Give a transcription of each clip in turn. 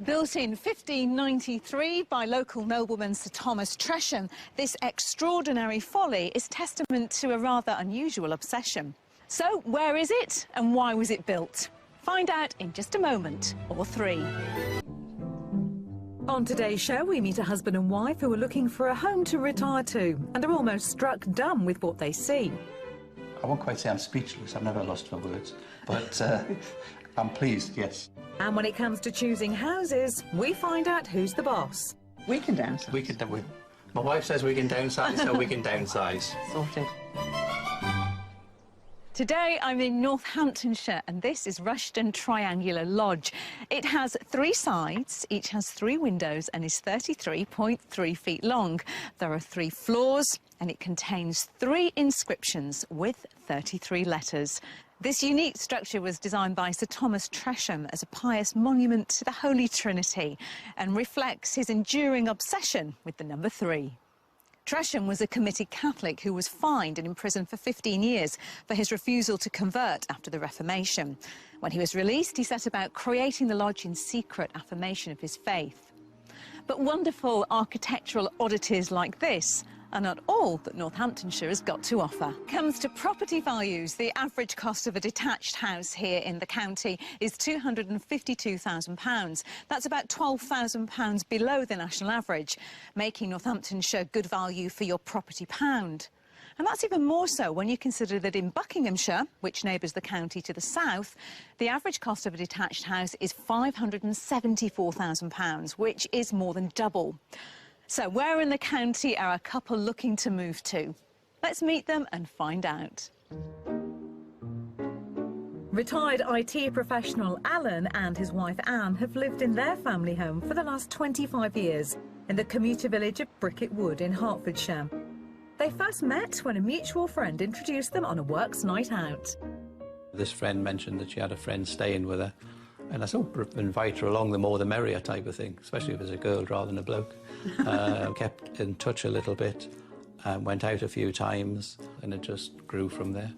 Built in 1593 by local nobleman Sir Thomas Tresham, this extraordinary folly is testament to a rather unusual obsession. So, where is it and why was it built? Find out in just a moment, or three. On today's show, we meet a husband and wife who are looking for a home to retire to and are almost struck dumb with what they see. I won't quite say I'm speechless, I've never lost for words, but I'm pleased, yes. And when it comes to choosing houses, we find out who's the boss. We can downsize. My wife says we can downsize, so we can downsize. Sorted. Today I'm in Northamptonshire and this is Rushton Triangular Lodge. It has 3 sides, each has 3 windows and is 33.3 feet long. There are 3 floors and it contains 3 inscriptions with 33 letters. This unique structure was designed by Sir Thomas Tresham as a pious monument to the Holy Trinity and reflects his enduring obsession with the number 3. Tresham was a committed Catholic who was fined and imprisoned for 15 years for his refusal to convert after the Reformation. When he was released, he set about creating the lodge in secret affirmation of his faith. But wonderful architectural oddities like this are not all that Northamptonshire has got to offer. Comes to property values, the average cost of a detached house here in the county is £252,000. That's about £12,000 below the national average, making Northamptonshire good value for your property pound. And that's even more so when you consider that in Buckinghamshire, which neighbours the county to the south, the average cost of a detached house is £574,000, which is more than double. So where in the county are a couple looking to move to? Let's meet them and find out. Retired IT professional Alan and his wife Anne have lived in their family home for the last 25 years in the commuter village of Bricket Wood in Hertfordshire. They first met when a mutual friend introduced them on a works night out. This friend mentioned that she had a friend staying with her, and I sort of invite her along, the more the merrier type of thing, especially if it's a girl rather than a bloke. Kept in touch a little bit, went out a few times, and it just grew from there.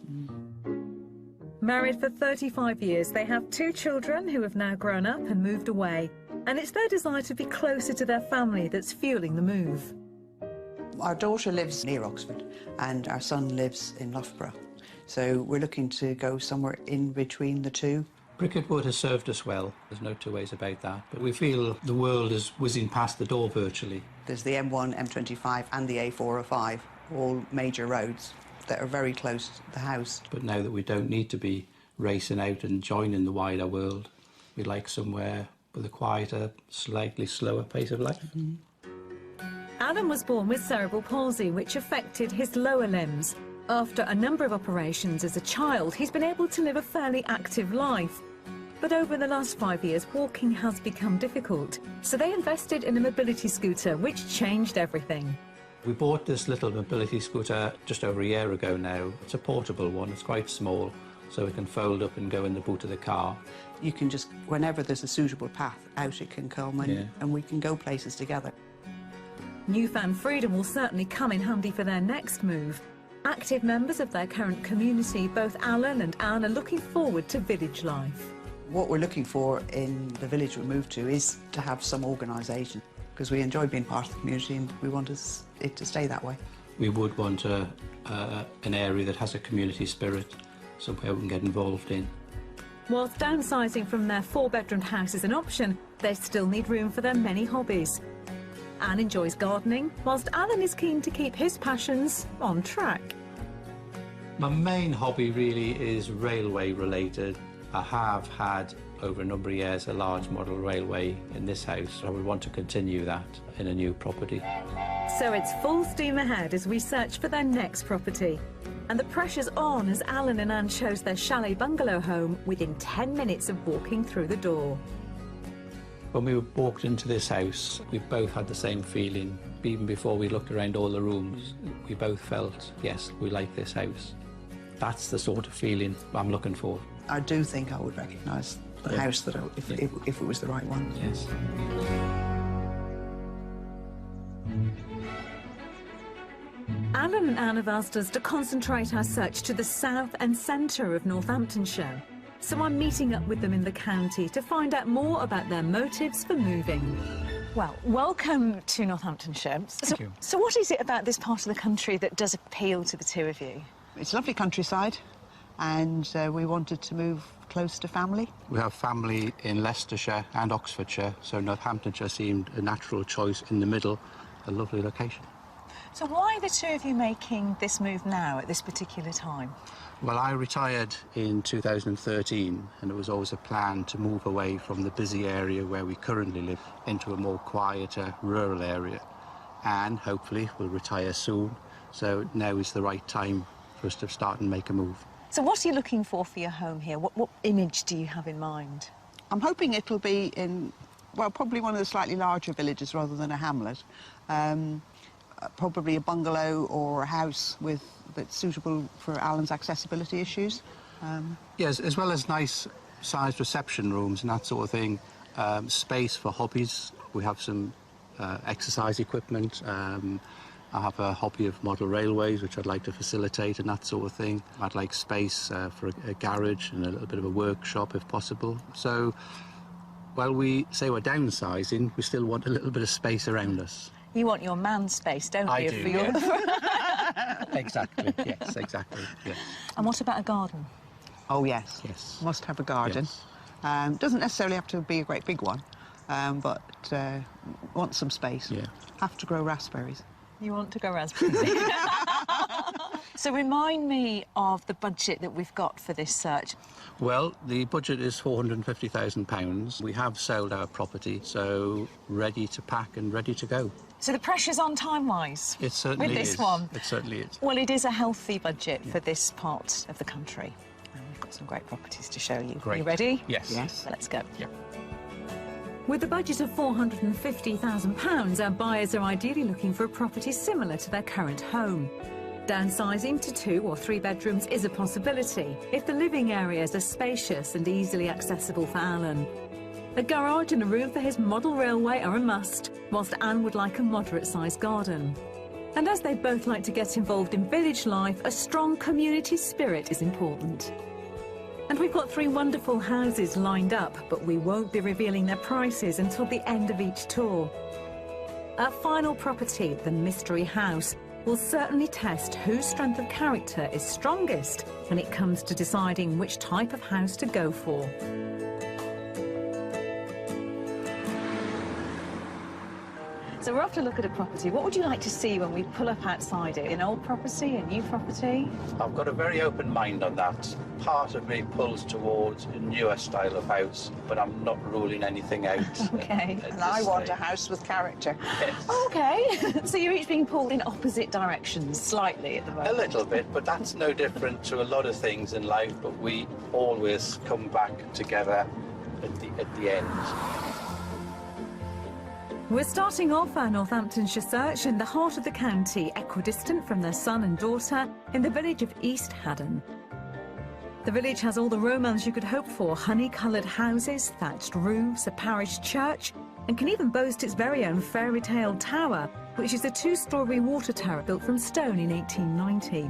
Married for 35 years, they have 2 children who have now grown up and moved away. And it's their desire to be closer to their family that's fueling the move. Our daughter lives near Oxford and our son lives in Loughborough. So we're looking to go somewhere in between the two. Bricket Wood has served us well, there's no 2 ways about that, but we feel the world is whizzing past the door virtually. There's the M1, M25 and the A405, all major roads that are very close to the house. But now that we don't need to be racing out and joining the wider world, we like somewhere with a quieter, slightly slower pace of life. Alan was born with cerebral palsy, which affected his lower limbs. After a number of operations as a child, he's been able to live a fairly active life. But over the last 5 years, walking has become difficult. So they invested in a mobility scooter, which changed everything. We bought this little mobility scooter just over a year ago now. It's a portable one, it's quite small, so it can fold up and go in the boot of the car. You can just, whenever there's a suitable path out, it can come and we can go places together. Newfound freedom will certainly come in handy for their next move. Active members of their current community, both Alan and Anne, are looking forward to village life. What we're looking for in the village we moved to is to have some organisation, because we enjoy being part of the community and we want it to stay that way. We would want an area that has a community spirit, somewhere we can get involved in. Whilst downsizing from their 4-bedroom house is an option, they still need room for their many hobbies. Anne enjoys gardening, whilst Alan is keen to keep his passions on track. My main hobby really is railway related. I have had over a number of years a large model railway in this house. I would want to continue that in a new property. So it's full steam ahead as we search for their next property. And the pressure's on as Alan and Anne chose their chalet bungalow home within 10 minutes of walking through the door. When we walked into this house, we both had the same feeling. Even before we looked around all the rooms, we both felt, yes, we like this house. That's the sort of feeling I'm looking for. I do think I would recognise the house that if it was the right one. Yes. Alan and Anne have asked us to concentrate our search to the south and centre of Northamptonshire. So I'm meeting up with them in the county to find out more about their motives for moving. Well, welcome to Northamptonshire. Thank you. So what is it about this part of the country that does appeal to the two of you? It's lovely countryside, and we wanted to move close to family. We have family in Leicestershire and Oxfordshire, so Northamptonshire seemed a natural choice in the middle, a lovely location. So why are the two of you making this move now at this particular time? Well, I retired in 2013, and it was always a plan to move away from the busy area where we currently live into a more quieter rural area, and hopefully we'll retire soon, so now is the right time for us to start and make a move. So what are you looking for your home here? What image do you have in mind? I'm hoping it'll be in, well, probably one of the slightly larger villages rather than a hamlet. Probably a bungalow or a house that's suitable for Alan's accessibility issues. Yes, as well as nice sized reception rooms and that sort of thing. Space for hobbies. We have some exercise equipment. I have a hobby of model railways, which I'd like to facilitate and that sort of thing. I'd like space for a garage and a little bit of a workshop if possible. So while we say we're downsizing, we still want a little bit of space around us. You want your man space, don't you? I do, for your... Exactly, yes, exactly, yes. And what about a garden? Oh, yes. Yes. Must have a garden. Yes. Doesn't necessarily have to be a great big one, but want some space. Yeah. Have to grow raspberries. You want to go raspberries. So remind me of the budget that we've got for this search. Well, the budget is £450,000. We have sold our property, so ready to pack and ready to go. So the pressure's on time-wise? It certainly with this is. one? It certainly is. Well, it is a healthy budget for this part of the country. And we've got some great properties to show you. Great. You ready? Yes. Yes. Let's go. Yeah. With a budget of £450,000, our buyers are ideally looking for a property similar to their current home. Downsizing to 2 or 3 bedrooms is a possibility if the living areas are spacious and easily accessible for Alan. A garage and a room for his model railway are a must, whilst Anne would like a moderate-sized garden. And as they both like to get involved in village life, a strong community spirit is important. And we've got 3 wonderful houses lined up, but we won't be revealing their prices until the end of each tour. Our final property, the Mystery House, will certainly test whose strength of character is strongest when it comes to deciding which type of house to go for. So we're off to look at a property. What would you like to see when we pull up outside it? An old property, a new property? I've got a very open mind on that. Part of me pulls towards a newer style of house, but I'm not ruling anything out. Okay. And I want a house with character. Yes. Okay. So you're each being pulled in opposite directions slightly at the moment? A little bit, but that's no different to a lot of things in life, but we always come back together at the end. We're starting off our Northamptonshire search in the heart of the county, equidistant from their son and daughter, in the village of East Haddon. The village has all the romance you could hope for: honey-coloured houses, thatched roofs, a parish church, and can even boast its very own fairy tale tower, which is a 2-storey water tower built from stone in 1890.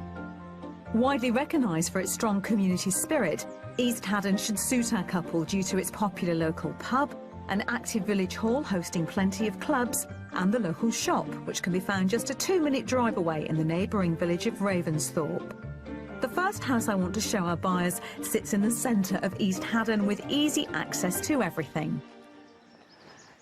Widely recognised for its strong community spirit, East Haddon should suit our couple due to its popular local pub, an active village hall hosting plenty of clubs, and the local shop, which can be found just a 2-minute drive away in the neighbouring village of Ravensthorpe. The first house I want to show our buyers sits in the centre of East Haddon with easy access to everything.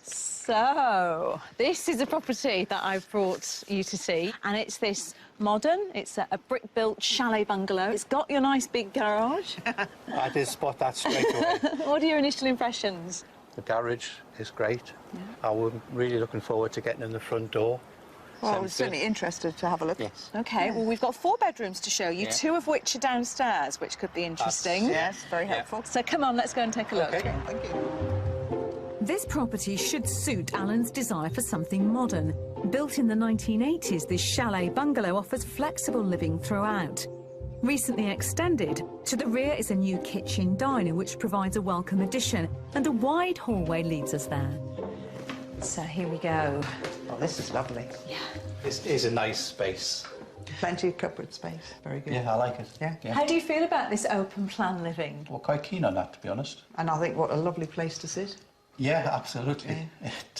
So, this is a property that I've brought you to see, and it's this modern, it's a brick-built chalet bungalow. It's got your nice big garage. I did spot that straight away. What are your initial impressions? The garage is great. Yeah. I'm really looking forward to getting in the front door. Well, I was certainly interested to have a look. Yes. OK, well, we've got 4 bedrooms to show you, 2 of which are downstairs, which could be interesting. Yes, very helpful. So come on, let's go and take a look. Okay. Thank you. This property should suit Alan's desire for something modern. Built in the 1980s, this chalet bungalow offers flexible living throughout. Recently extended, to the rear is a new kitchen diner which provides a welcome addition, and a wide hallway leads us there. So here we go. Oh, this is lovely. Yeah. This is a nice space. Plenty of cupboard space. Very good. Yeah, I like it. Yeah. How do you feel about this open plan living? We're quite keen on that, to be honest. And I think what a lovely place to sit. Yeah, absolutely.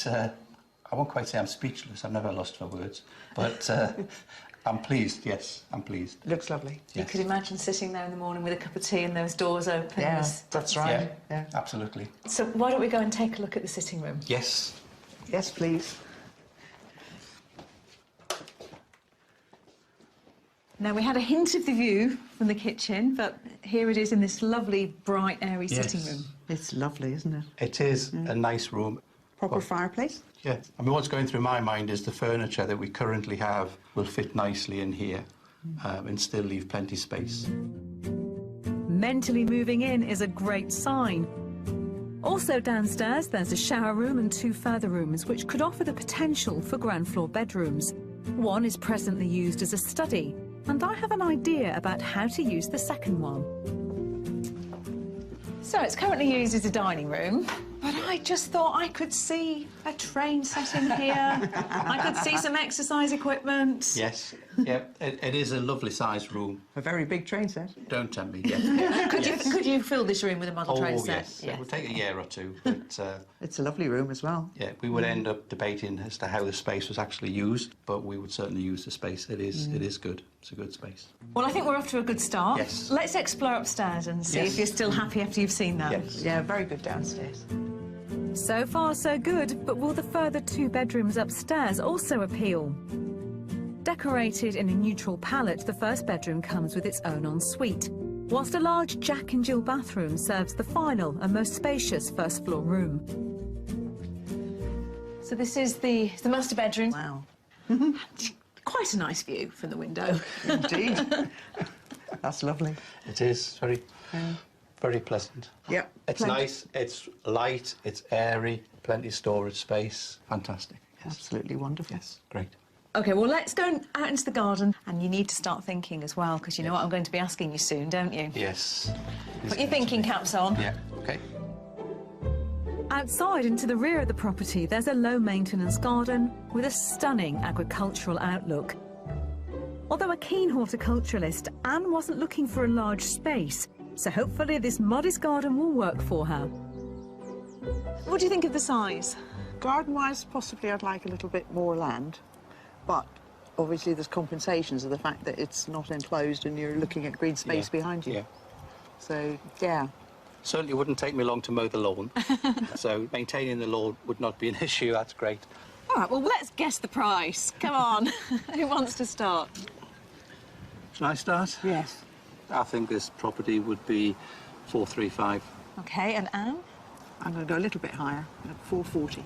I won't quite say I'm speechless. I'm never lost for words. But I'm pleased, yes, I'm pleased. Looks lovely. You Yes. could imagine sitting there in the morning with a cup of tea and those doors open. Yeah, that's right. Yeah, absolutely. So why don't we go and take a look at the sitting room? Yes. Yes, please. Now, we had a hint of the view from the kitchen, but here it is in this lovely, bright, airy sitting room. It's lovely, isn't it? It is a nice room. Proper fireplace. Yeah. I mean, what's going through my mind is the furniture that we currently have will fit nicely in here and still leave plenty space. Mentally moving in is a great sign. Also downstairs, there's a shower room and 2 further rooms which could offer the potential for ground floor bedrooms. One is presently used as a study, and I have an idea about how to use the second one. So it's currently used as a dining room, but I just thought I could see a train set in here. I could see some exercise equipment. Yes. Yeah, it is a lovely sized room. A very big train set. Don't tempt me. Yes. Could you fill this room with a model train set? Yes. It would take a year or two, but It's a lovely room as well. yeah, we would end up debating as to how the space was actually used, but we would certainly use the space. It is good. It's a good space. Well, I think we're off to a good start. Yes. Let's explore upstairs and see Yes. if you're still happy after you've seen that. Yes. Yeah, very good downstairs. So far, so good, but will the further 2 bedrooms upstairs also appeal? Decorated in a neutral palette, the first bedroom comes with its own ensuite, whilst a large Jack and Jill bathroom serves the final and most spacious first floor room. So this is the master bedroom. Wow. Quite a nice view from the window. Indeed. That's lovely. It is very pleasant. Yeah. It's nice, it's light, it's airy, plenty of storage space. Fantastic. Yes. Absolutely wonderful. Yes, great. OK, well, let's go out into the garden. And you need to start thinking as well, because you know what I'm going to be asking you soon, don't you? Yes. Put your thinking caps on. Yeah, OK. Outside and to the rear of the property, there's a low-maintenance garden with a stunning agricultural outlook. Although a keen horticulturalist, Anne wasn't looking for a large space, so hopefully this modest garden will work for her. What do you think of the size? Garden-wise, possibly I'd like a little bit more land, but obviously there's compensations of the fact that it's not enclosed and you're looking at green space behind you. Yeah. So, yeah. Certainly wouldn't take me long to mow the lawn, so maintaining the lawn would not be an issue. That's great. All right, well, let's guess the price. Come on. Who wants to start? Shall I start? Yes. I think this property would be 435. OK, and Anne? I'm going to go a little bit higher, at 440.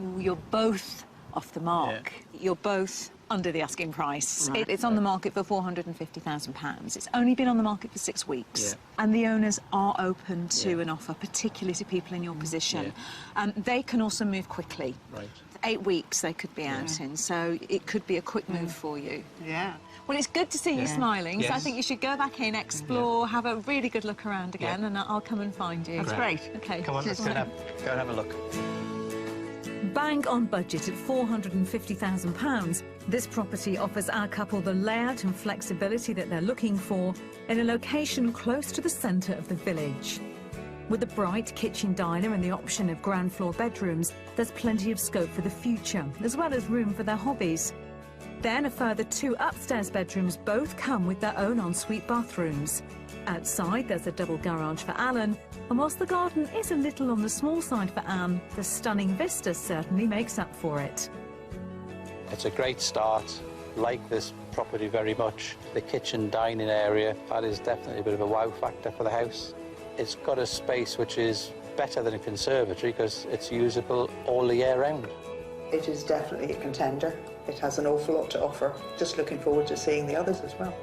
Ooh, you're both off the mark. Yeah. You're both under the asking price. Right. It's on the market for £450,000. It's only been on the market for 6 weeks. Yeah. And the owners are open to an offer, particularly to people in your position. They can also move quickly. Right. 8 weeks they could be out in, so it could be a quick move for you. Yeah. Well, it's good to see you smiling, so I Yes. think you should go back in, explore, have a really good look around again, Yeah. and I'll come and find you. That's great. OK. Come on, let's go and have a look. Bang on budget at £450,000, this property offers our couple the layout and flexibility that they're looking for in a location close to the centre of the village. With a bright kitchen diner and the option of ground floor bedrooms, there's plenty of scope for the future, as well as room for their hobbies. Then a further 2 upstairs bedrooms both come with their own ensuite bathrooms. Outside, there's a double garage for Alan, and whilst the garden is a little on the small side for Anne, the stunning vista certainly makes up for it. It's a great start. Like this property very much. The kitchen dining area, that is definitely a bit of a wow factor for the house. It's got a space which is better than a conservatory because it's usable all the year round. It is definitely a contender. It has an awful lot to offer. Just looking forward to seeing the others as well.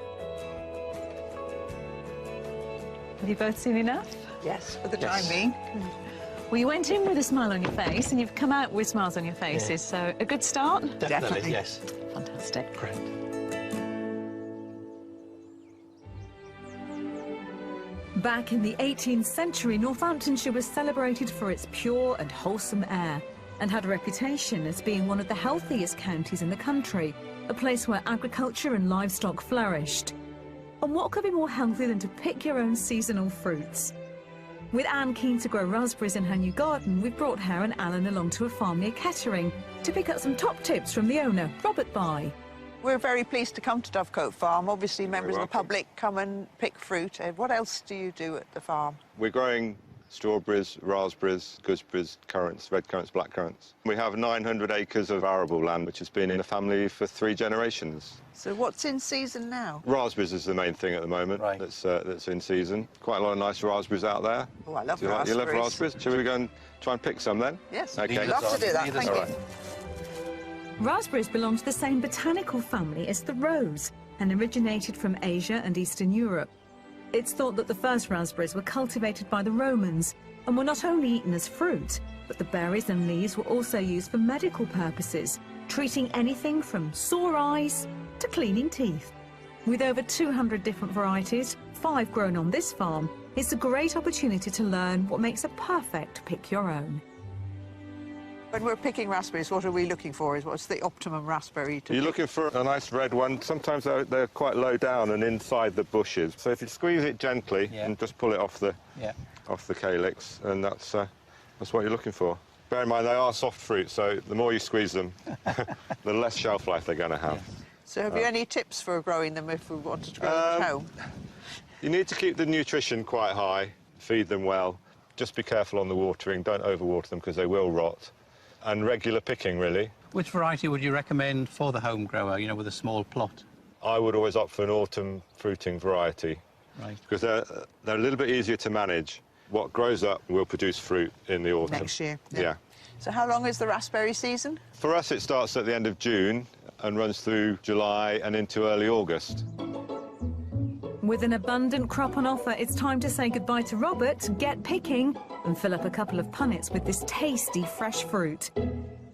Have you both seen enough? Yes, for the Yes. time being. Well, you went in with a smile on your face, and you've come out with smiles on your faces, so a good start. Definitely. Yes. Fantastic. Great. Back in the 18th century, Northamptonshire was celebrated for its pure and wholesome air. and had a reputation as being one of the healthiest counties in the country, a place where agriculture and livestock flourished. And what could be more healthy than to pick your own seasonal fruits? With Anne keen to grow raspberries in her new garden, we've brought her and Alan along to a farm near Kettering to pick up some top tips from the owner, Robert Bye. We're very pleased to come to Dovecote Farm. Obviously, members of the public come and pick fruit. What else do you do at the farm? We're growing strawberries, raspberries, gooseberries, currants, red currants, black currants. We have 900 acres of arable land, which has been in the family for 3 generations. So what's in season now? Raspberries is the main thing at the moment. Right. That's in season. Quite a lot of nice raspberries out there. Oh, I love You love raspberries. raspberries? Shall we go and try and pick some then? Yes, Okay. I'd love to do that, thank you. All right. Raspberries belong to the same botanical family as the rose and originated from Asia and Eastern Europe. It's thought that the first raspberries were cultivated by the Romans and were not only eaten as fruit, but the berries and leaves were also used for medical purposes, treating anything from sore eyes to cleaning teeth. With over 200 different varieties, 5 grown on this farm, it's a great opportunity to learn what makes a perfect pick your own. When we're picking raspberries, what are we looking for? What's the optimum raspberry to You're pick? looking for a nice red one. Sometimes they're quite low down and inside the bushes. So if you squeeze it gently and just pull it off the calyx, and that's what you're looking for. Bear in mind, they are soft fruit, so the more you squeeze them, the less shelf life they're going to have. So have you any tips for growing them if we wanted to grow them at home? You need to keep the nutrition quite high, feed them well. Just be careful on the watering. Don't overwater them because they will rot. And regular picking, really. Which variety would you recommend for the home grower, you know, with a small plot? I would always opt for an autumn fruiting variety. Right. Because they're a little bit easier to manage. What grows up will produce fruit in the autumn. Next year. Yeah. So how long is the raspberry season? For us, it starts at the end of June and runs through July and into early August. With an abundant crop on offer, it's time to say goodbye to Robert, get picking, and fill up a couple of punnets with this tasty fresh fruit.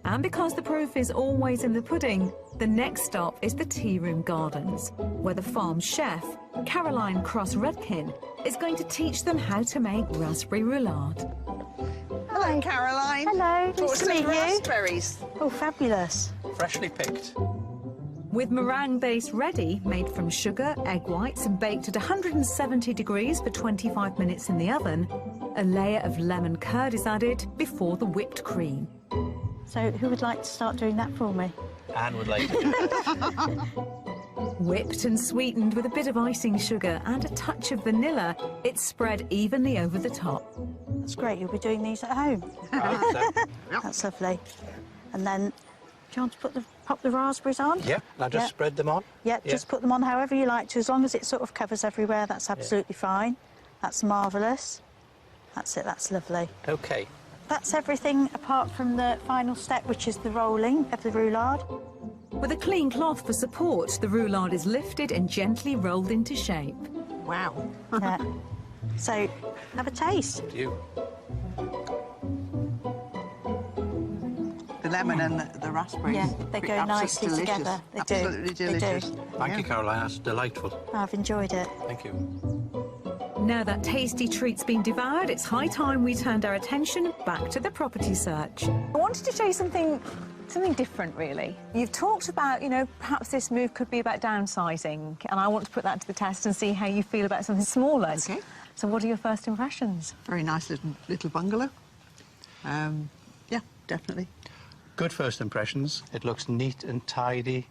And because the proof is always in the pudding, the next stop is the Tea Room Gardens, where the farm chef, Caroline Cross-Redkin, is going to teach them how to make raspberry roulade. Hello, Caroline. Hello, Brought nice to some meet you. raspberries. Oh, fabulous. Freshly picked. With meringue base ready, made from sugar, egg whites and baked at 170 degrees for 25 minutes in the oven, a layer of lemon curd is added before the whipped cream. So who would like to start doing that for me? Anne would like to do it. Whipped and sweetened with a bit of icing sugar and a touch of vanilla, it's spread evenly over the top. That's great, you'll be doing these at home. That's lovely. And then, do you want to pop the raspberries on? Yeah, now just spread them on. Yeah, just put them on however you like to, as long as it sort of covers everywhere, that's absolutely fine. That's marvellous. That's it, that's lovely. OK. That's everything apart from the final step, which is the rolling of the roulade. With a clean cloth for support, the roulade is lifted and gently rolled into shape. Wow. Yeah. So, have a taste. You. The lemon and the raspberries. Yeah, they go nicely delicious. together. They do. Absolutely delicious. They do. Thank you, Caroline. That's delightful. I've enjoyed it. Thank you. Now that tasty treat's been devoured, it's high time we turned our attention back to the property search. I wanted to show you something different, really. You've talked about, you know, perhaps this move could be about downsizing, and I want to put that to the test and see how you feel about something smaller. OK. So what are your first impressions? Very nice little bungalow. Yeah, definitely. Good first impressions. It looks neat and tidy.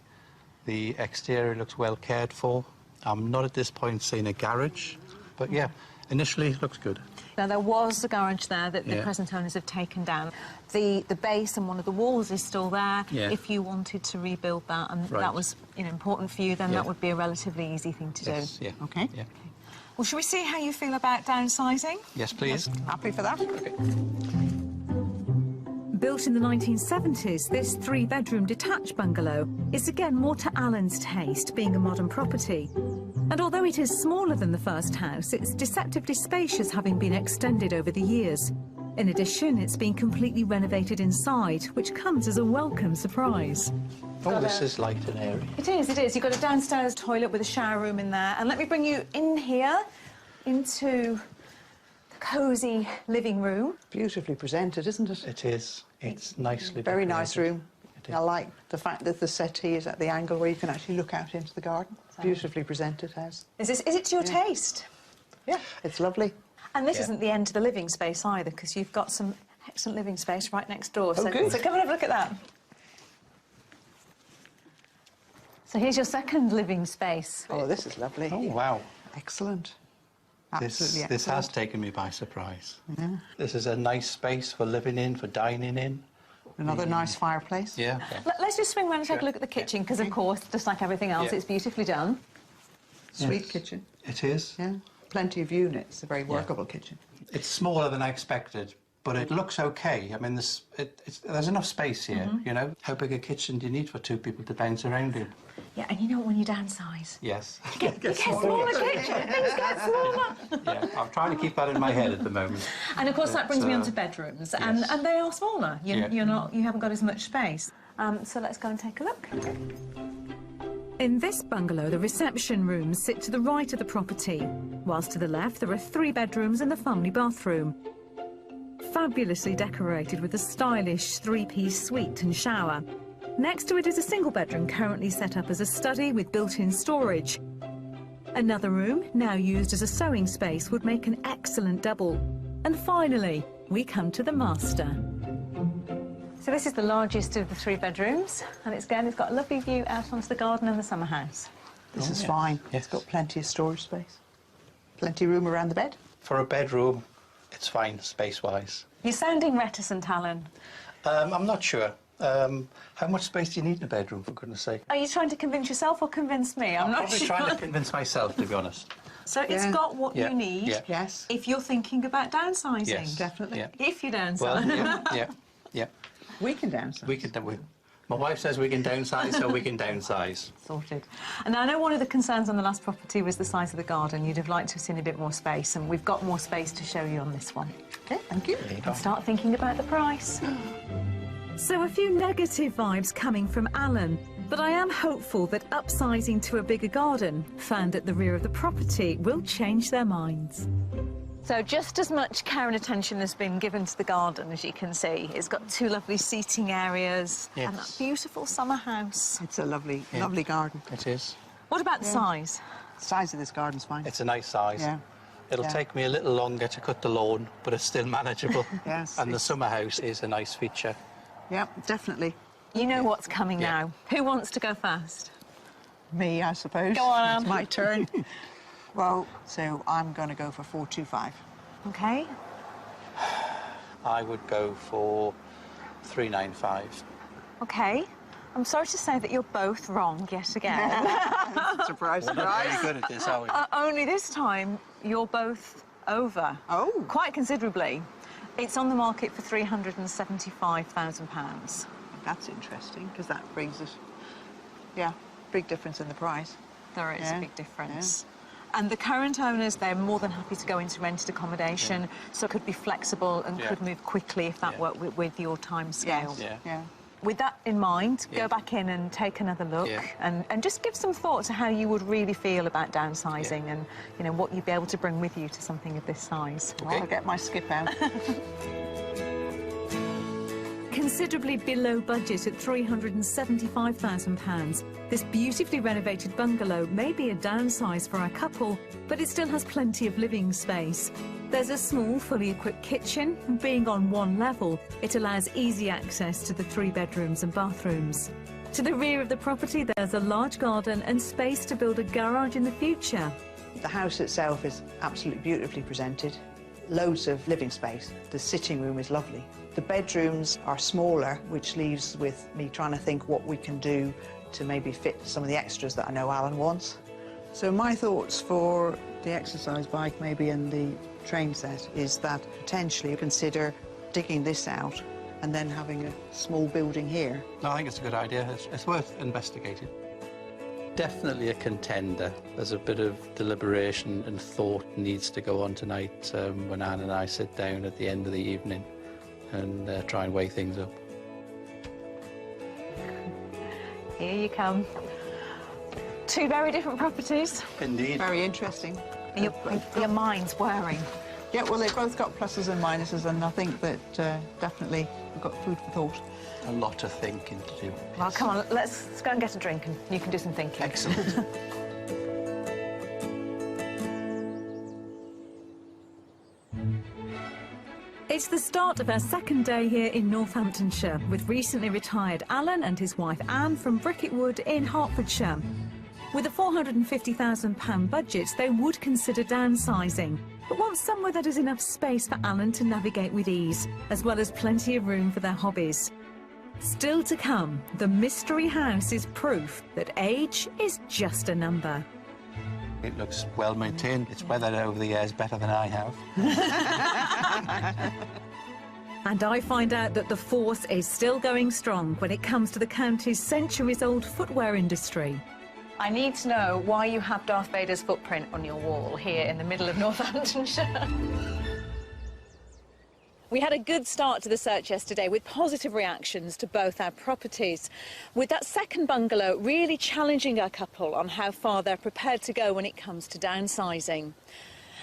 The exterior looks well cared for. I'm not at this point seeing a garage, but yeah, initially it looks good. Now, there was a garage there that the Yeah. present owners have taken down. The base and one of the walls is still there. Yeah. If you wanted to rebuild that and Right. that was, you know, important for you, then Yeah. that would be a relatively easy thing to Yes, do. yeah. OK. Yeah. Well, shall we see how you feel about downsizing? Yes, please. Happy for that? Built in the 1970s, this 3-bedroom detached bungalow is again more to Alan's taste, being a modern property. And although it is smaller than the first house, it's deceptively spacious, having been extended over the years. In addition, it's been completely renovated inside, which comes as a welcome surprise. Oh, this is light and airy. It is, it is. You've got a downstairs toilet with a shower room in there. And let me bring you in here into cosy living room. Beautifully presented, isn't it? It is. It's nicely Very decorated. nice room. It is. I like the fact that the settee is at the angle where you can actually look out into the garden. Beautifully presented house. Is it to your taste? Yeah, it's lovely. And this Yeah. isn't the end of the living space either, because you've got some excellent living space right next door. So, good. so come and have a look at that. So here's your second living space. Oh, this is lovely. Oh, wow. Excellent. This Absolutely has excellent. taken me by surprise. Yeah. This is a nice space for living in, for dining in. Another nice fireplace. Yeah. Let's just swing around and take a look at the kitchen, because, of course, just like everything else, Yeah. it's beautifully done. Sweet Yes. kitchen. It is. Yeah. Plenty of units. A very workable kitchen. It's smaller than I expected, but it looks okay. I mean, there's enough space here, you know. How big a kitchen do you need for two people to bounce around in? Yeah, and you know when you downsize, Yes. you get smaller kitchen, things get smaller. Yeah, I'm trying to keep that in my head at the moment. And of course that brings me on to But, bedrooms, yes. and they are smaller. Yeah. You haven't got as much space. So let's go and take a look. In this bungalow, the reception rooms sit to the right of the property, whilst to the left there are 3 bedrooms and the family bathroom. Fabulously decorated with a stylish 3-piece suite and shower. Next to it is a single bedroom currently set up as a study with built-in storage. Another room, now used as a sewing space, would make an excellent double. And finally, we come to the master. So this is the largest of the 3 bedrooms, and it's got a lovely view out onto the garden and the summer house. This is yes. fine. Yes. It's got plenty of storage space. Plenty of room around the bed. For a bedroom, it's fine space-wise. You're sounding reticent, Alan. I'm not sure. How much space do you need in a bedroom, for goodness sake? Are you trying to convince yourself or convince me? I'm not probably sure. trying to convince myself, to be honest. So it's Yeah. got what Yeah. you need Yeah. Yes. if you're thinking about downsizing. Yes. Definitely. Yeah. If you downsize. Well, yeah. We can downsize. We could. My wife says we can downsize, so we can downsize. Sorted. And I know one of the concerns on the last property was the size of the garden. You'd have liked to have seen a bit more space, and we've got more space to show you on this one. Okay, thank you. And start thinking about the price. So a few negative vibes coming from Alan, but I am hopeful that upsizing to a bigger garden found at the rear of the property will change their minds. So just as much care and attention has been given to the garden, as you can see. It's got 2 lovely seating areas and that Yes. beautiful summer house. It's a lovely, Yeah. lovely garden. It is. What about the size? The size of this garden's fine. It's a nice size. Yeah. It'll Yeah. take me a little longer to cut the lawn, but it's still manageable. Yes, And the it's- summer house is a nice feature. Yeah, definitely. You know what's coming Yeah. now. Who wants to go first? Me, I suppose. Go on, Anne. It's my turn. Well, so I'm going to go for 425. OK. I would go for 395. OK. I'm sorry to say that you're both wrong yet again. Surprise, We're not very surprise. good at this, are we? Only this time, you're both over. Oh. Quite considerably. It's on the market for £375,000. That's interesting, because that brings us, yeah, big difference in the price. There is Yeah, a big difference. And the current owners, they're more than happy to go into rented accommodation, so it could be flexible and Yeah. could move quickly if that Yeah. worked with your time scale. Yeah. Yeah. With that in mind, Yeah. go back in and take another look Yeah. and just give some thought to how you would really feel about downsizing and, you know, what you'd be able to bring with you to something of this size. I'll get my skip out. Considerably below budget at £375,000, this beautifully renovated bungalow may be a downsize for a couple, but it still has plenty of living space. There's a small, fully equipped kitchen, and being on 1 level, it allows easy access to the 3 bedrooms and bathrooms. To the rear of the property, there's a large garden and space to build a garage in the future. The house itself is absolutely beautifully presented. Loads of living space. The sitting room is lovely. The bedrooms are smaller, which leaves with me trying to think what we can do to maybe fit some of the extras that I know Alan wants. So my thoughts for the exercise bike maybe and the train set is that potentially consider digging this out and then having a small building here. No, I think it's a good idea. It's worth investigating. Definitely a contender. There's a bit of deliberation and thought needs to go on tonight when Anne and I sit down at the end of the evening and try and weigh things up. Here you come. 2 very different properties. Indeed. Very interesting. Your mind's whirring. Yeah, well, they've both got pluses and minuses, and I think that definitely we've got food for thought. A lot of thinking to do. Well, come on, let's go and get a drink and you can do some thinking. Excellent. It's the start of our second day here in Northamptonshire with recently retired Alan and his wife Anne from Bricketwood in Hertfordshire. With a £450,000 budget, they would consider downsizing, but want somewhere that has enough space for Alan to navigate with ease, as well as plenty of room for their hobbies. Still to come, the mystery house is proof that age is just a number. It looks well maintained. It's weathered over the years better than I have. And I find out that the force is still going strong when it comes to the county's centuries-old footwear industry. I need to know why you have Darth Vader's footprint on your wall here in the middle of Northamptonshire. We had a good start to the search yesterday with positive reactions to both our properties, with that second bungalow really challenging our couple on how far they're prepared to go when it comes to downsizing.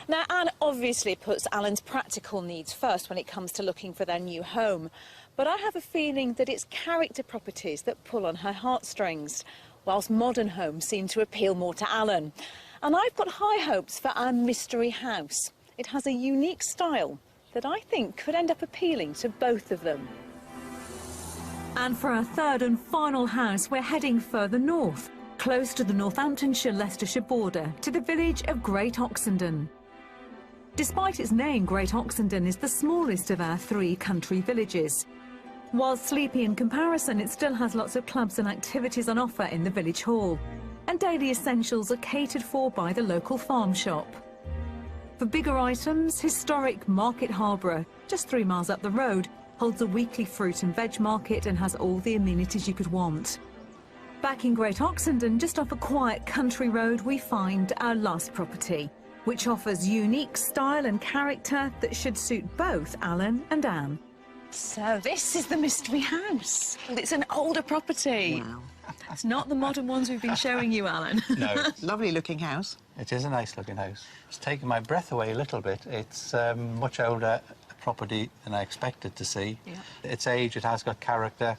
Now, Anne obviously puts Alan's practical needs first when it comes to looking for their new home, but I have a feeling that it's character properties that pull on her heartstrings, whilst modern homes seem to appeal more to Alan. And I've got high hopes for our mystery house. It has a unique style that I think could end up appealing to both of them. And for our third and final house, we're heading further north, close to the Northamptonshire-Leicestershire border, to the village of Great Oxenden. Despite its name, Great Oxenden is the smallest of our 3 country villages. While sleepy in comparison, it still has lots of clubs and activities on offer in the village hall, and daily essentials are catered for by the local farm shop. For bigger items, historic Market Harborough, just 3 miles up the road, holds a weekly fruit and veg market and has all the amenities you could want. Back in Great Oxenden, just off a quiet country road, we find our last property, which offers unique style and character that should suit both Alan and Anne. So this is the mystery house. It's an older property. Wow. It's not the modern ones we've been showing you, Alan. No. Lovely looking house. It is a nice looking house. It's taken my breath away a little bit. It's much older property than I expected to see. Yeah. Its age, it has got character.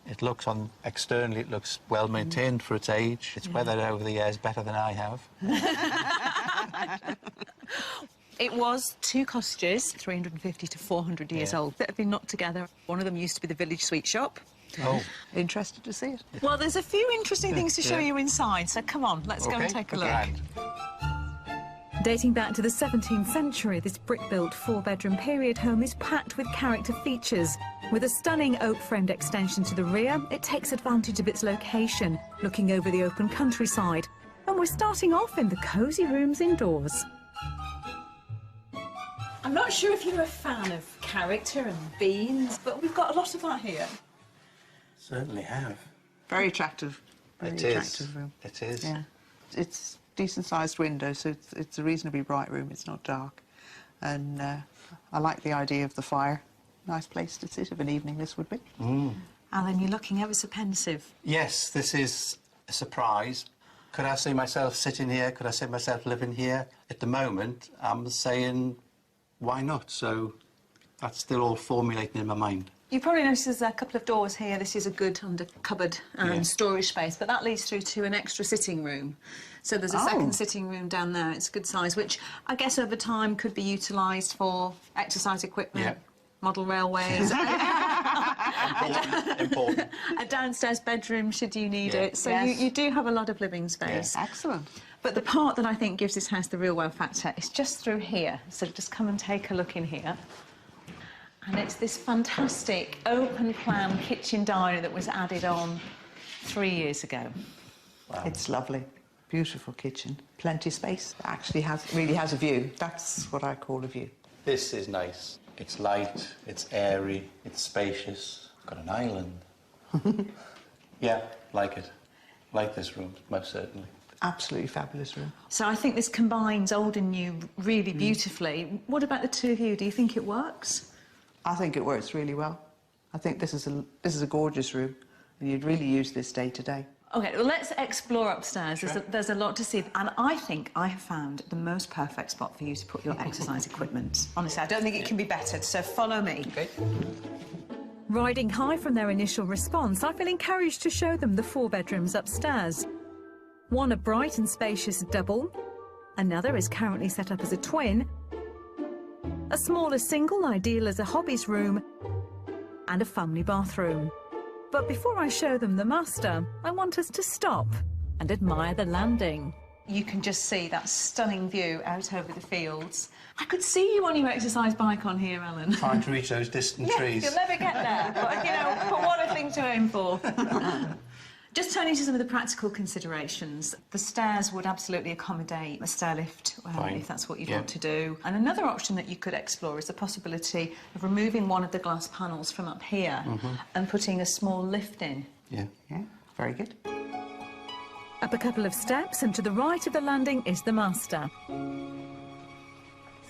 It looks externally, it looks well maintained for its age. It's weathered over the years better than I have. It was 2 cottages, 350 to 400 years old, that have been knocked together. One of them used to be the village sweet shop. Oh. Interested to see it. Well, there's a few interesting things to show you inside, so come on, let's go and take a look. Grand. Dating back to the 17th century, this brick-built 4-bedroom period home is packed with character features. With a stunning oak-framed extension to the rear, it takes advantage of its location, looking over the open countryside. And we're starting off in the cosy rooms indoors. I'm not sure if you're a fan of character and beans, but we've got a lot of that here. Certainly have. Very attractive. Very attractive room. It is. Yeah. It's decent-sized windows, so it's a reasonably bright room. It's not dark. And I like the idea of the fire. Nice place to sit of an evening, this would be. Alan, you're looking ever so pensive. Yes, this is a surprise. Could I see myself sitting here? Could I see myself living here? At the moment, I'm saying, why not? So that's still all formulating in my mind. You probably noticed there's a couple of doors here. This is a good under cupboard and storage space, but that leads through to an extra sitting room. So there's a second sitting room down there. It's a good size, which I guess over time could be utilised for exercise equipment, model railways. Important. A downstairs bedroom should you need it. So you do have a lot of living space. Excellent. But the part that I think gives this house the real wow factor is just through here. So just come and take a look in here. And it's this fantastic open-plan kitchen diner that was added on 3 years ago. Wow. It's lovely. Beautiful kitchen. Plenty of space. It actually really has a view. That's what I call a view. This is nice. It's light, it's airy, it's spacious. Got an island. Yeah, like it. Like this room, most certainly. Absolutely fabulous room. So I think this combines old and new really beautifully. What about the two of you? Do you think it works? I think it works really well. I think this is a gorgeous room, and you'd really use this day to day. OK, well, let's explore upstairs. Sure. There's a lot to see. And I think I have found the most perfect spot for you to put your exercise equipment. Honestly, I don't think it can be bettered, so follow me. Okay. Riding high from their initial response, I feel encouraged to show them the 4 bedrooms upstairs. One a bright and spacious double, another is currently set up as a twin, a smaller single ideal as a hobbies room, and a family bathroom. But before I show them the master, I want us to stop and admire the landing. You can just see that stunning view out over the fields. I could see you on your exercise bike on here, Alan. Trying to reach those distant trees. You'll never get there, but, you know, but what a thing to aim for. Just turning to some of the practical considerations, the stairs would absolutely accommodate a stair lift if that's what you'd want to do. And another option that you could explore is the possibility of removing one of the glass panels from up here and putting a small lift in. Yeah, very good. Up a couple of steps, and to the right of the landing is the master.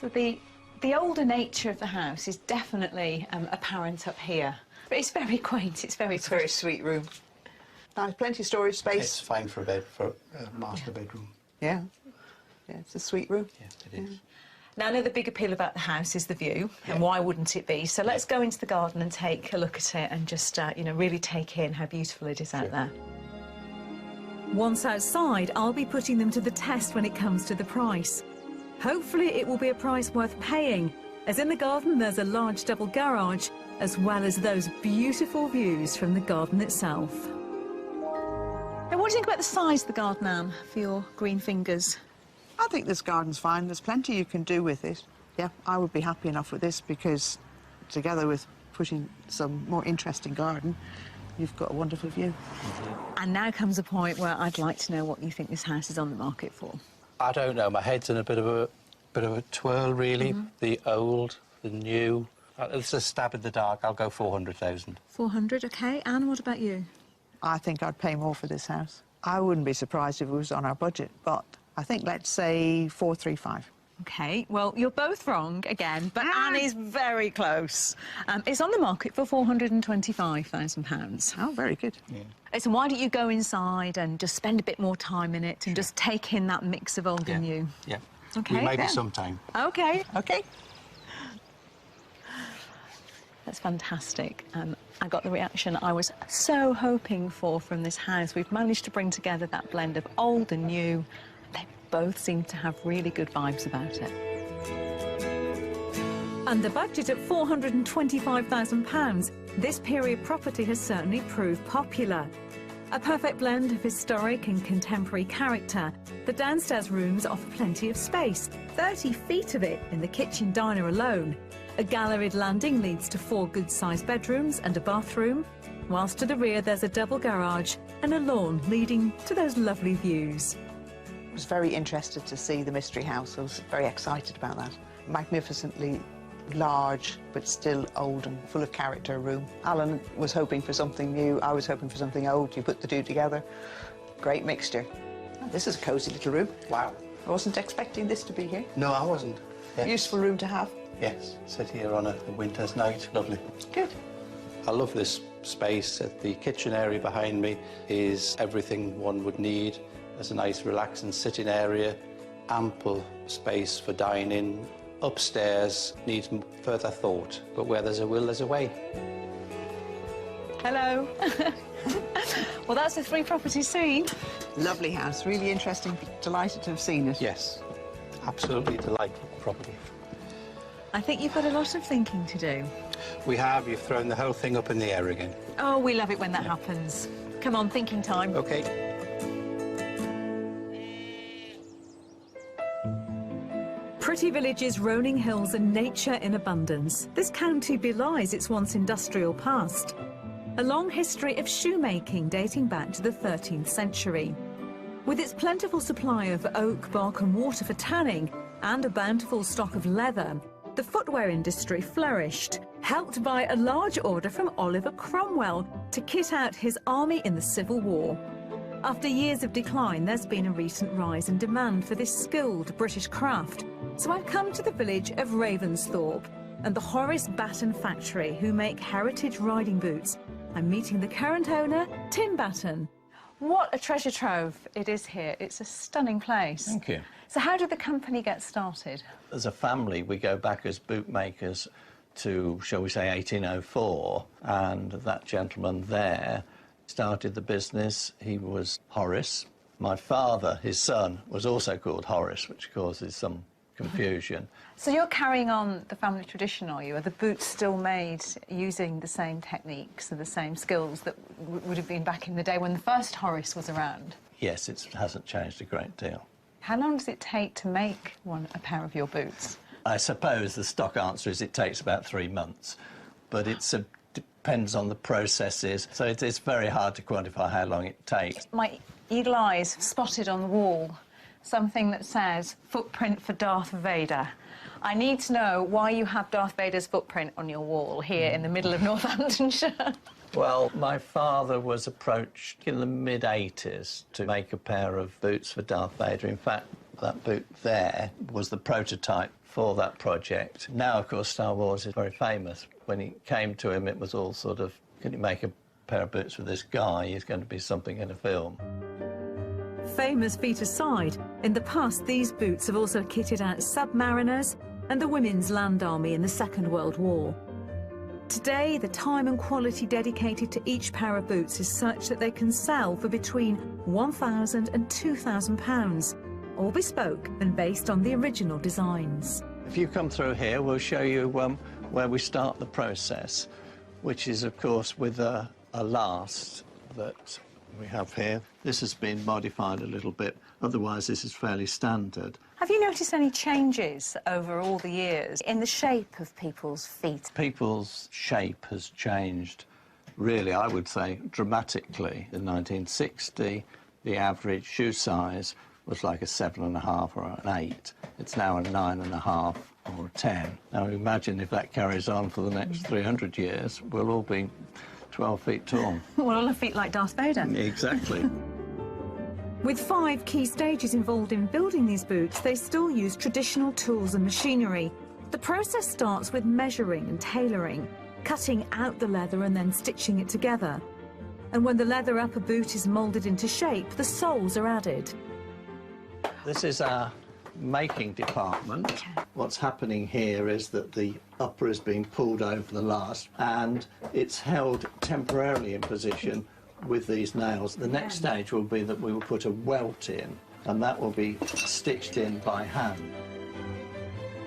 So the older nature of the house is definitely apparent up here. But it's very quaint, it's very It's a very sweet room. Nice, plenty of storage space. It's fine for a master bedroom. Yeah. Yeah, it's a sweet room. Yes, it is. Now, I know the big appeal about the house is the view, and why wouldn't it be? So let's go into the garden and take a look at it and just, you know, really take in how beautiful it is out there. Once outside, I'll be putting them to the test when it comes to the price. Hopefully it will be a price worth paying, as in the garden there's a large double garage, as well as those beautiful views from the garden itself. Now, what do you think about the size of the garden, Anne, for your green fingers? I think this garden's fine. There's plenty you can do with it. Yeah, I would be happy enough with this because, together with putting some more interesting garden, you've got a wonderful view. And now comes a point where I'd like to know what you think this house is on the market for. I don't know. My head's in a bit of a twirl, really. The old, the new. It's a stab in the dark. I'll go 400,000. 400, OK. Anne, what about you? I think I'd pay more for this house. I wouldn't be surprised if it was on our budget, but I think let's say 435. OK, well, you're both wrong again, but Anne is very close. It's on the market for £425,000. Oh, very good. Yeah. So why don't you go inside and just spend a bit more time in it and just take in that mix of old and new? Yeah. OK. Maybe sometime. OK. OK. That's fantastic. I got the reaction I was so hoping for from this house. We've managed to bring together that blend of old and new. They both seem to have really good vibes about it. Under budget at £425,000, this period property has certainly proved popular. A perfect blend of historic and contemporary character, the downstairs rooms offer plenty of space, 30 feet of it in the kitchen diner alone. A galleried landing leads to 4 good-sized bedrooms and a bathroom, whilst to the rear there's a double garage and a lawn leading to those lovely views. I was very interested to see the mystery house. I was very excited about that. Magnificently large, but still old and full of character room. Alan was hoping for something new. I was hoping for something old. You put the two together. Great mixture. Oh, this is a cosy little room. Wow. I wasn't expecting this to be here. No, I wasn't. Yeah. Useful room to have. Yes, sit here on a winter's night. Lovely. Good. I love this space. The kitchen area behind me is everything one would need. There's a nice relaxing sitting area, ample space for dining. Upstairs needs further thought, but where there's a will, there's a way. Hello. Well, that's the 3 properties seen. Lovely house, really interesting. Delighted to have seen it. Yes, absolutely delightful property. I think you've got a lot of thinking to do. We have. You've thrown the whole thing up in the air again. Oh, we love it when that happens. Come on, thinking time. OK. Pretty villages, rolling hills and nature in abundance. This county belies its once industrial past. A long history of shoemaking dating back to the 13th century. With its plentiful supply of oak, bark and water for tanning and a bountiful stock of leather, the footwear industry flourished, helped by a large order from Oliver Cromwell to kit out his army in the Civil War. After years of decline, there's been a recent rise in demand for this skilled British craft. So I've come to the village of Ravensthorpe and the Horace Batten factory, who make heritage riding boots. I'm meeting the current owner, Tim Batten. What a treasure trove it is here. It's a stunning place. Thank you. So how did the company get started? As a family, we go back as bootmakers to, shall we say, 1804, and that gentleman there started the business. He was Horace. My father, his son, was also called Horace, which causes some confusion. So you're carrying on the family tradition, are you? Are the boots still made using the same techniques and the same skills that would have been back in the day when the first Horace was around? Yes, it hasn't changed a great deal. How long does it take to make a pair of your boots? I suppose the stock answer is it takes about 3 months, but it depends on the processes, so it's very hard to quantify how long it takes. My eagle eyes spotted on the wall something that says, footprint for Darth Vader. I need to know why you have Darth Vader's footprint on your wall here in the middle of Northamptonshire. Well, my father was approached in the mid-80s to make a pair of boots for Darth Vader. In fact, that boot there was the prototype for that project. Now, of course, Star Wars is very famous. When it came to him, it was all sort of, can you make a pair of boots for this guy? He's going to be something in a film. Famous feat aside, in the past these boots have also kitted out submariners and the Women's Land Army in the Second World War. Today, the time and quality dedicated to each pair of boots is such that they can sell for between £1,000 and £2,000, all bespoke and based on the original designs. If you come through here, we'll show you where we start the process, which is, of course, with a last that we have here. This has been modified a little bit, otherwise this is fairly standard. Have you noticed any changes over all the years in the shape of people's feet? People's shape has changed, really, I would say, dramatically. In 1960, the average shoe size was like a 7.5 or an 8. It's now a 9.5 or a 10. Now imagine if that carries on for the next 300 years, we'll all be 12 feet tall. Well, all her feet like Darth Vader. Exactly. With 5 key stages involved in building these boots, they still use traditional tools and machinery. The process starts with measuring and tailoring, cutting out the leather and then stitching it together. And when the leather upper boot is moulded into shape, the soles are added. This is our making department. Okay. What's happening here is that the upper is being pulled over the last and it's held temporarily in position with these nails. The next stage will be that we will put a welt in and that will be stitched in by hand.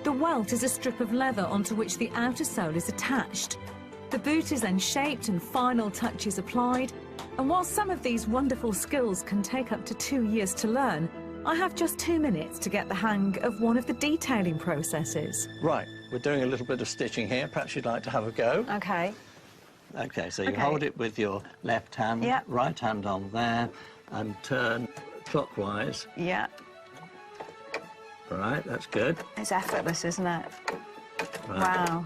The welt is a strip of leather onto which the outer sole is attached. The boot is then shaped and final touches applied, and while some of these wonderful skills can take up to 2 years to learn, I have just 2 minutes to get the hang of one of the detailing processes. Right, we're doing a little bit of stitching here. Perhaps you'd like to have a go. OK. OK, so you hold it with your left hand, right hand on there, and turn clockwise. Yeah. Right, that's good. It's effortless, isn't it? Right. Wow.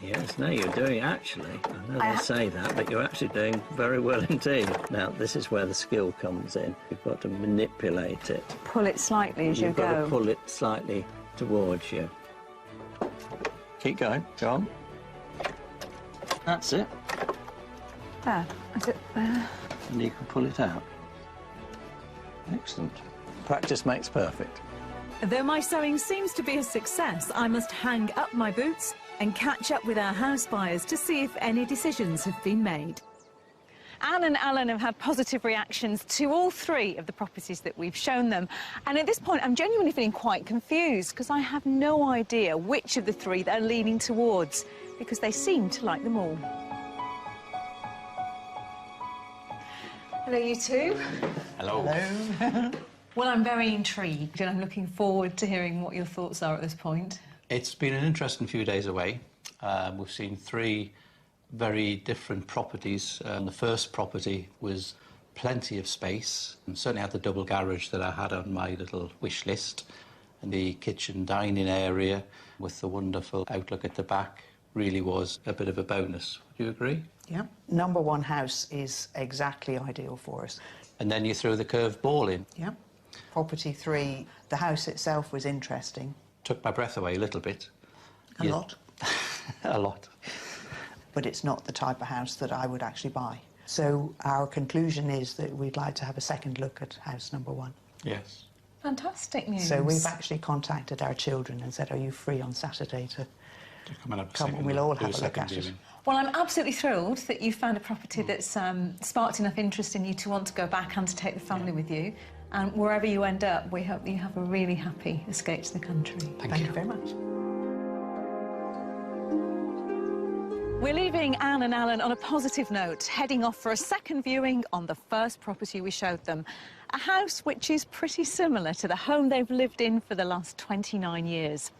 Yes, no, you're doing actually. I know they say that, but you're actually doing very well indeed. Now, this is where the skill comes in. You've got to manipulate it. Pull it slightly as you go. You've got to pull it slightly towards you. Keep going. Go on. That's it. There. Is it there? And you can pull it out. Excellent. Practice makes perfect. Though my sewing seems to be a success, I must hang up my boots and catch up with our house buyers to see if any decisions have been made. Anne and Alan have had positive reactions to all 3 of the properties that we've shown them. And at this point, I'm genuinely feeling quite confused because I have no idea which of the 3 they're leaning towards, because they seem to like them all. Hello, you 2. Hello. Hello. Well, I'm very intrigued and I'm looking forward to hearing what your thoughts are at this point. It's been an interesting few days away. We've seen 3 very different properties. The first property was plenty of space, and certainly had the double garage that I had on my little wish list, and the kitchen dining area with the wonderful outlook at the back really was a bit of a bonus. Would you agree? Yeah. Number 1 house is exactly ideal for us. And then you throw the curved ball in. Yeah. Property 3, the house itself was interesting. Took my breath away a little bit. A lot. A lot. But it's not the type of house that I would actually buy. So our conclusion is that we'd like to have a second look at house number 1. Yes. Fantastic news. So we've actually contacted our children and said, are you free on Saturday to come and we'll all have a look at it. Well, I'm absolutely thrilled that you found a property that's sparked enough interest in you to want to go back and to take the family with you. And wherever you end up, we hope that you have a really happy escape to the country. Thank you very much. We're leaving Anne and Alan on a positive note, heading off for a second viewing on the first property we showed them. A house which is pretty similar to the home they've lived in for the last 29 years.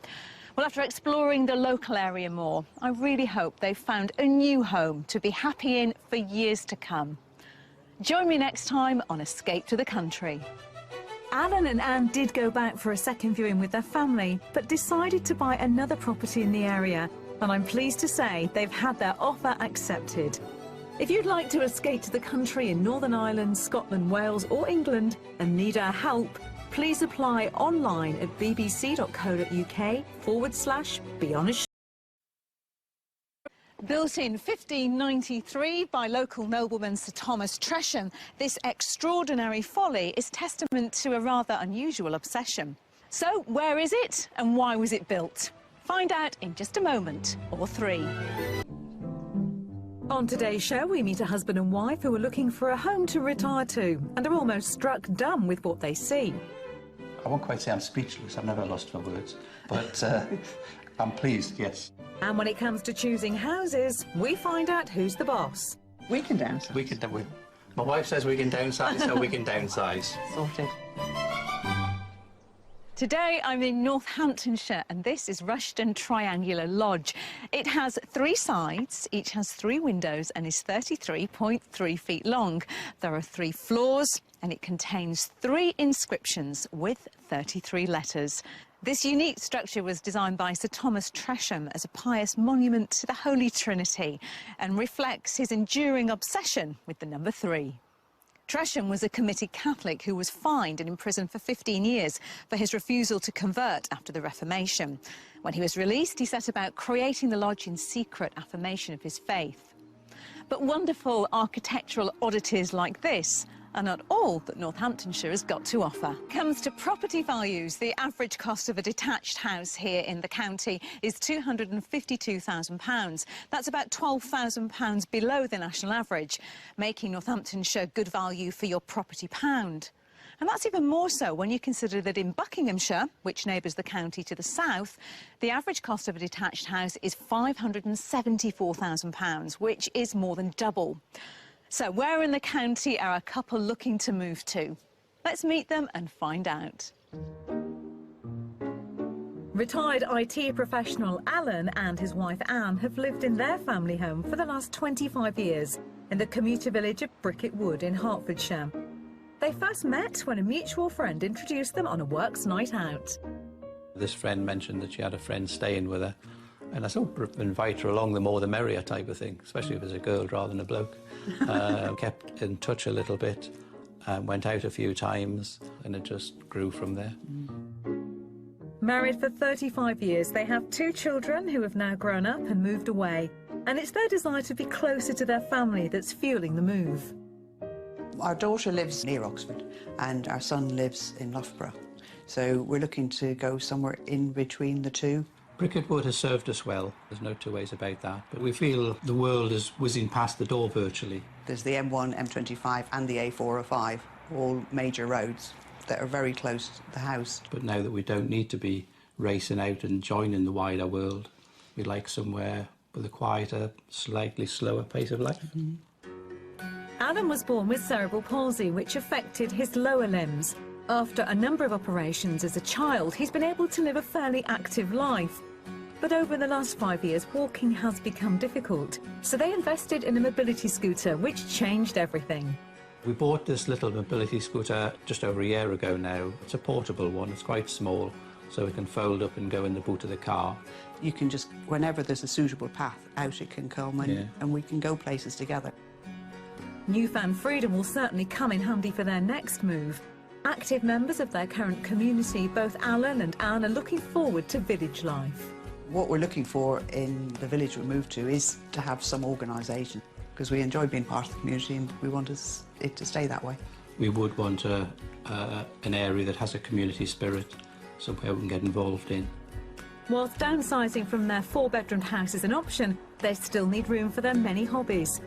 Well, after exploring the local area more, I really hope they've found a new home to be happy in for years to come. Join me next time on Escape to the Country. Alan and Anne did go back for a second viewing with their family, but decided to buy another property in the area. And I'm pleased to say they've had their offer accepted. If you'd like to escape to the country in Northern Ireland, Scotland, Wales or England and need our help, please apply online at bbc.co.uk/BeHonest. Built in 1593 by local nobleman Sir Thomas Tresham, this extraordinary folly is testament to a rather unusual obsession. So where is it and why was it built? Find out in just a moment, or 3. On today's show, we meet a husband and wife who are looking for a home to retire to and are almost struck dumb with what they see. I won't quite say I'm speechless, I've never lost for words, but I'm pleased, yes. And when it comes to choosing houses, we find out who's the boss. We can downsize. My wife says we can downsize, so we can downsize. Sorted. Today I'm in Northamptonshire and this is Rushden Triangular Lodge. It has 3 sides, each has 3 windows and is 33.3 feet long. There are 3 floors and it contains 3 inscriptions with 33 letters. This unique structure was designed by Sir Thomas Tresham as a pious monument to the Holy Trinity and reflects his enduring obsession with the number 3. Tresham was a committed Catholic who was fined and imprisoned for 15 years for his refusal to convert after the Reformation. When he was released, he set about creating the lodge in secret affirmation of his faith. But wonderful architectural oddities like this are not all that Northamptonshire has got to offer. Comes to property values, the average cost of a detached house here in the county is £252,000. That's about £12,000 below the national average, making Northamptonshire good value for your property pound. And that's even more so when you consider that in Buckinghamshire, which neighbours the county to the south, the average cost of a detached house is £574,000, which is more than double. So where in the county are a couple looking to move to? Let's meet them and find out. Retired IT professional Alan and his wife Anne have lived in their family home for the last 25 years in the commuter village of Bricket Wood in Hertfordshire. They first met when a mutual friend introduced them on a works night out. This friend mentioned that she had a friend staying with her, and I sort of invite her along, the more the merrier type of thing, especially if it's a girl rather than a bloke. Kept in touch a little bit, went out a few times, and it just grew from there. Married for 35 years, they have 2 children who have now grown up and moved away. And it's their desire to be closer to their family that's fueling the move. Our daughter lives near Oxford and our son lives in Loughborough. So we're looking to go somewhere in between the 2. Bricket Wood has served us well, there's no 2 ways about that, but we feel the world is whizzing past the door virtually. There's the M1, M25 and the A405, all major roads that are very close to the house. But now that we don't need to be racing out and joining the wider world, we like somewhere with a quieter, slightly slower pace of life. Alan was born with cerebral palsy, which affected his lower limbs. After a number of operations as a child, he's been able to live a fairly active life. But over the last 5 years, walking has become difficult. So they invested in a mobility scooter, which changed everything. We bought this little mobility scooter just over a year ago now. It's a portable one, it's quite small, so it can fold up and go in the boot of the car. You can just, whenever there's a suitable path out, it can come and we can go places together. Newfound freedom will certainly come in handy for their next move. Active members of their current community, both Alan and Anne, are looking forward to village life. What we're looking for in the village we moved to is to have some organisation. because we enjoy being part of the community and we want it to stay that way. We would want an area that has a community spirit, somewhere we can get involved in. Whilst downsizing from their 4-bedroom house is an option, they still need room for their many hobbies.